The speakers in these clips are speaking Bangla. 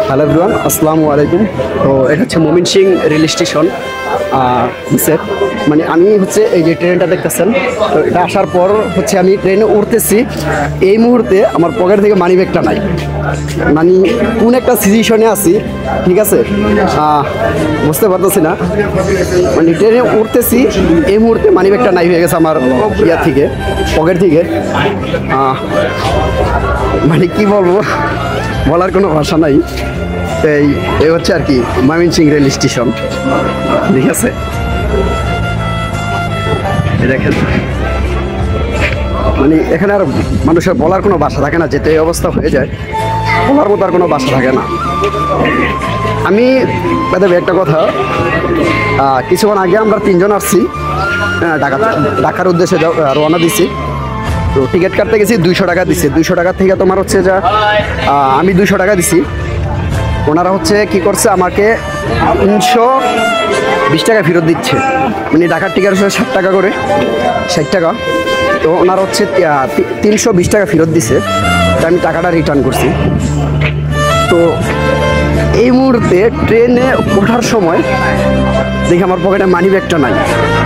হ্যালো এভরিওয়ান, আসসালামু আলাইকুম। তো এটা হচ্ছে ময়মনসিংহ রেল স্টেশন। মানে আমি হচ্ছে এই যে ট্রেনটা দেখতেছেন, তো এটা আসার পর হচ্ছে আমি ট্রেনে উঠতেছি। এই মুহূর্তে আমার পকেট থেকে মানি ব্যাগটা নাই। মানে কোন একটা সিচুয়েশনে আছি, ঠিক আছে, বুঝতে পারতেছি না। মানে ট্রেনে উঠতেছি, এই মুহূর্তে মানি ব্যাগটা নাই হয়ে গেছে আমার ইয়া থেকে, পকেট থেকে। মানে কি বলবো, বলার কোনো ভাষা নাই। এই হচ্ছে আর কি ময়মনসিংহ রেল স্টেশন, ঠিক আছে। দেখেন, মানে এখানে আর মানুষের বলার কোনো ভাষা থাকে না, যেতে এই অবস্থা হয়ে যায়, বলার মতো আর কোনো ভাষা থাকে না। আমি একটা কথা, কিছুক্ষণ আগে আমরা 3 জন আসছি, ঢাকার উদ্দেশ্যে রওনা দিছি। তো টিকিট কাটতে গেছি, 200 টাকা দিছি। 200 টাকা থেকে তোমার হচ্ছে যা, আমি 200 টাকা দিছি। ওনারা হচ্ছে কি করছে, আমাকে 320 টাকা ফেরত দিচ্ছে। মানে ঢাকার টিকিট হচ্ছে 60 টাকা করে, 60 টাকা। তো ওনারা হচ্ছে 320 টাকা ফেরত দিছে। তো আমি টাকাটা রিটার্ন করছি। তো এই মুহূর্তে ট্রেনে ওঠার সময় দেখি আমার পকেটে মানি ব্যাগটা নাই।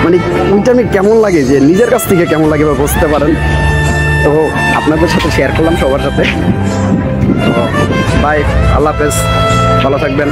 মানে ওইটা আমি কেমন লাগে, যে নিজের কাছ থেকে কেমন লাগে বা বুঝতে পারেন। তো আপনাদের সাথে শেয়ার করলাম, সবার সাথে। তো বাই, আল্লাহ হাফেজ, ভালো থাকবেন।